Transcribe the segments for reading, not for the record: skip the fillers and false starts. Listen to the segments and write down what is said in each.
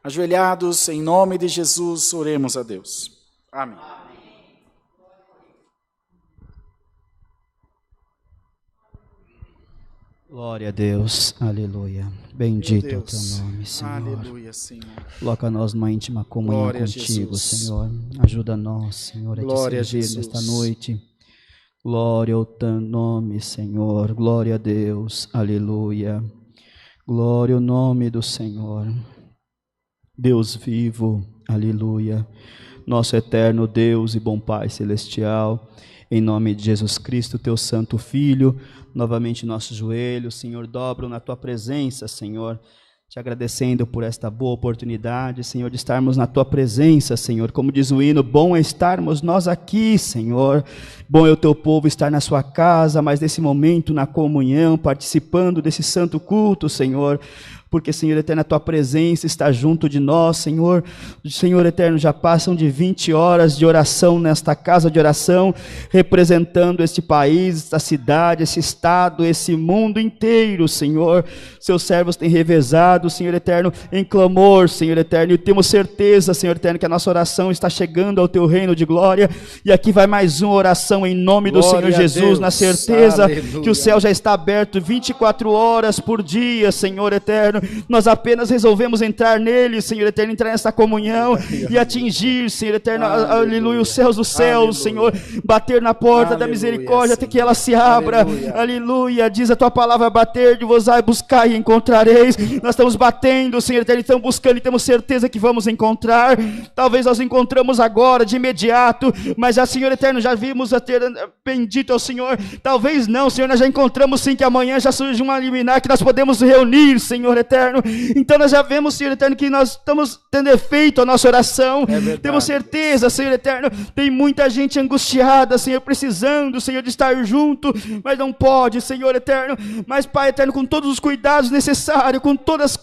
Ajoelhados, em nome de Jesus, oremos a Deus. Amém. Glória a Deus, aleluia. Bendito é o teu Deus. nome, Senhor. Aleluia, Senhor. Coloca nós numa íntima comunhão Glória a contigo, Jesus. Senhor. Ajuda nós, Senhor, a te Glória a servir Jesus. nesta noite. Glória ao teu nome, Senhor. Glória a Deus, aleluia. Glória ao nome do Senhor. Deus vivo, aleluia. Nosso eterno Deus e bom Pai celestial, em nome de Jesus Cristo, teu santo Filho, novamente nossos joelhos, Senhor, dobram na tua presença, Senhor, te agradecendo por esta boa oportunidade, Senhor, de estarmos na tua presença, Senhor. Como diz o hino, bom é estarmos nós aqui, Senhor. Bom é o teu povo estar na sua casa, mas nesse momento na comunhão, participando desse santo culto, Senhor. Porque, Senhor eterno, a tua presença está junto de nós, Senhor. Senhor eterno, já passam de 20 horas de oração nesta casa de oração, representando este país, esta cidade, esse estado, esse mundo inteiro, Senhor. Seus servos têm revezado, Senhor eterno, em clamor, Senhor eterno, e temos certeza, Senhor eterno, que a nossa oração está chegando ao teu reino de glória. E aqui vai mais uma oração em nome do Glória Senhor a Jesus, Deus. na certeza Aleluia. que o céu já está aberto 24 horas por dia, Senhor eterno. Nós apenas resolvemos entrar nele, Senhor eterno, entrar nessa comunhão e atingir, Senhor eterno, aleluia, os céus dos céus, Senhor, bater na porta da misericórdia até que ela se abra, aleluia, diz a tua palavra, bater de vos buscar e encontrareis. Nós estamos batendo, Senhor eterno, estamos buscando e temos certeza que vamos encontrar. Talvez nós encontramos agora, de imediato, mas já, Senhor eterno, já vimos a ter, bendito é o Senhor, talvez não, Senhor, nós já encontramos sim que amanhã já surge uma liminar que nós podemos reunir, Senhor eterno. Então nós já vemos, Senhor eterno, que nós estamos tendo efeito a nossa oração. Temos certeza, Senhor eterno, tem muita gente angustiada, Senhor, precisando, Senhor, de estar junto, mas não pode, Senhor eterno. Mas, Pai eterno, com todos os cuidados necessários, com todas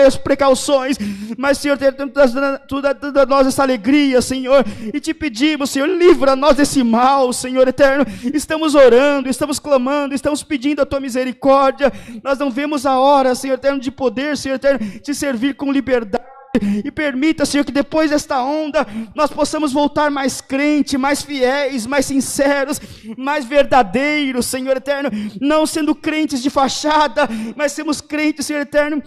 as precauções, mas, Senhor eterno, dá a nós essa alegria, Senhor, e te pedimos, Senhor, livra nós desse mal, Senhor eterno. Estamos orando, estamos clamando, estamos pedindo a tua misericórdia. Nós não vemos a hora, Senhor eterno, de poder, Senhor eterno, te servir com liberdade. E permita, Senhor, que depois desta onda nós possamos voltar mais crentes, mais fiéis, mais sinceros, mais verdadeiros, Senhor eterno, não sendo crentes de fachada, mas sermos crentes, Senhor eterno,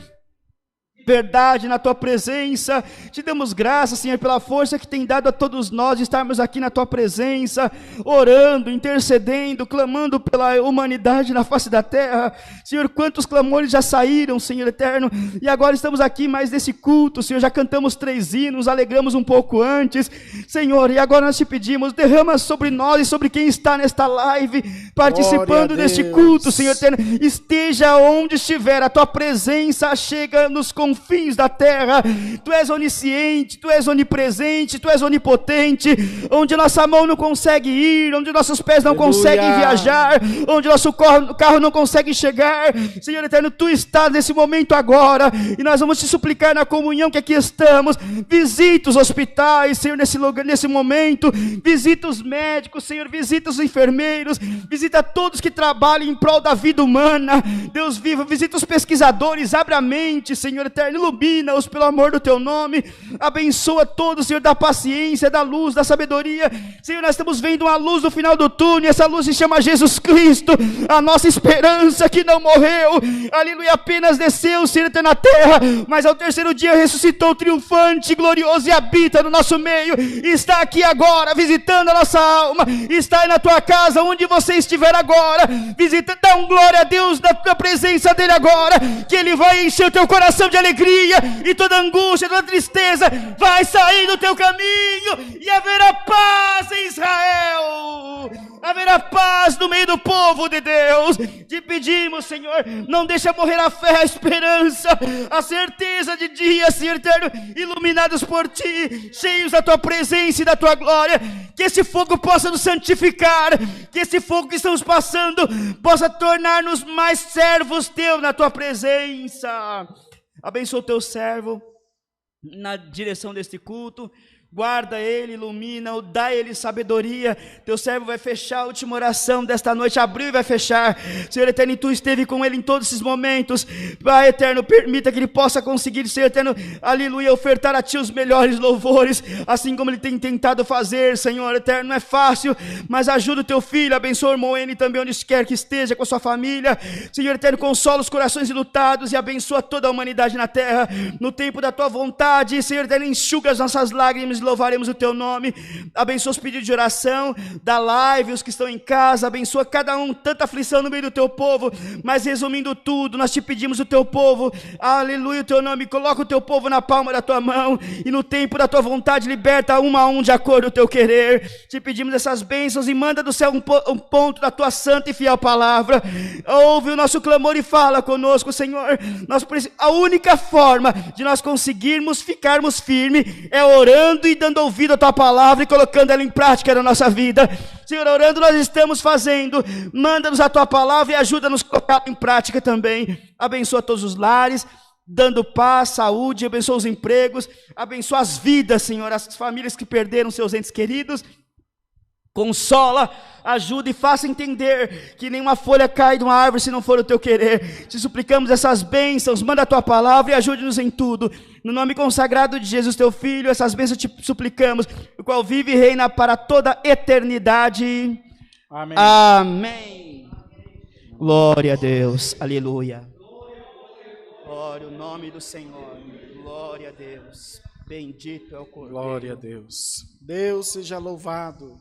verdade na tua presença. Te damos graças, Senhor, pela força que tem dado a todos nós de estarmos aqui na tua presença, orando, intercedendo, clamando pela humanidade na face da terra. Senhor, quantos clamores já saíram, Senhor eterno, e agora estamos aqui mais nesse culto, Senhor, já cantamos 3 hinos, alegramos um pouco antes, Senhor, e agora nós te pedimos, derrama sobre nós e sobre quem está nesta live, participando deste culto, Senhor eterno, esteja onde estiver, a tua presença chega nos confins da terra. Tu és onisciente, tu és onipresente, tu és onipotente, onde nossa mão não consegue ir, onde nossos pés não conseguem viajar, onde nosso carro não consegue chegar, Senhor eterno, tu estás nesse momento agora, e nós vamos te suplicar na comunhão que aqui estamos. Visita os hospitais, Senhor, nesse lugar, nesse momento, visita os médicos, Senhor, visita os enfermeiros, visita todos que trabalham em prol da vida humana, Deus vivo, visita os pesquisadores, abre a mente, Senhor eterno, ilumina-os pelo amor do teu nome, abençoa todos, Senhor, da paciência, da luz, da sabedoria, Senhor, nós estamos vendo uma luz no final do túnel, essa luz se chama Jesus Cristo, a nossa esperança que não morreu, aleluia, apenas desceu, Senhor eterno, na terra, mas ao terceiro dia ressuscitou triunfante, glorioso e habita no nosso meio, está aqui agora, visitando a nossa alma, está aí na tua casa, onde você estiver agora, visita, dá um glória a Deus na presença dele agora, que ele vai encher o teu coração de alegria, e toda angústia, toda tristeza vai sair do teu caminho, e haverá paz em Israel, haverá paz no meio do povo de Deus. Te pedimos, Senhor, não deixa morrer a fé, a esperança, a certeza de dias, Senhor eterno, iluminados por ti, cheios da tua presença e da tua glória, que esse fogo possa nos santificar, que esse fogo que estamos passando possa tornar-nos mais servos teus na tua presença. Abençoa o teu servo na direção deste culto, Guarda ele, ilumina-o, dá ele sabedoria. Teu servo vai fechar a última oração desta noite, abriu e vai fechar. Senhor eterno, e tu esteve com ele em todos esses momentos. Pai eterno, permita que ele possa conseguir, Senhor eterno, aleluia, ofertar a ti os melhores louvores, assim como ele tem tentado fazer, Senhor eterno. Não é fácil, mas ajuda o teu filho, abençoa o irmão N também, onde quer que esteja, com a sua família. Senhor eterno, consola os corações enlutados e abençoa toda a humanidade na terra. No tempo da tua vontade, Senhor eterno, enxuga as nossas lágrimas, louvaremos o teu nome. Abençoa os pedidos de oração da live, os que estão em casa, abençoa cada um, tanta aflição no meio do teu povo, mas resumindo tudo, nós te pedimos o teu povo, aleluia, o teu nome, coloca o teu povo na palma da tua mão, e no tempo da tua vontade, liberta um a um de acordo com o teu querer. Te pedimos essas bênçãos e manda do céu um ponto da tua santa e fiel palavra. Ouve o nosso clamor e fala conosco, Senhor. A única forma de nós conseguirmos ficarmos firmes é orando e dando ouvido à tua palavra e colocando ela em prática na nossa vida. Senhor, orando nós estamos fazendo, manda-nos a tua palavra e ajuda-nos a colocar em prática também. Abençoa todos os lares, dando paz, saúde, abençoa os empregos, abençoa as vidas, Senhor, as famílias que perderam seus entes queridos. Consola, ajuda e faça entender que nenhuma folha cai de uma árvore se não for o teu querer. Te suplicamos essas bênçãos, manda a tua palavra e ajude-nos em tudo. No nome consagrado de Jesus, teu Filho, essas bênçãos te suplicamos, o qual vive e reina para toda a eternidade. Amém. Amém. Glória a Deus, aleluia. Glória ao nome do Senhor, glória a Deus. Bendito é o Cordeiro. Glória a Deus. Deus seja louvado.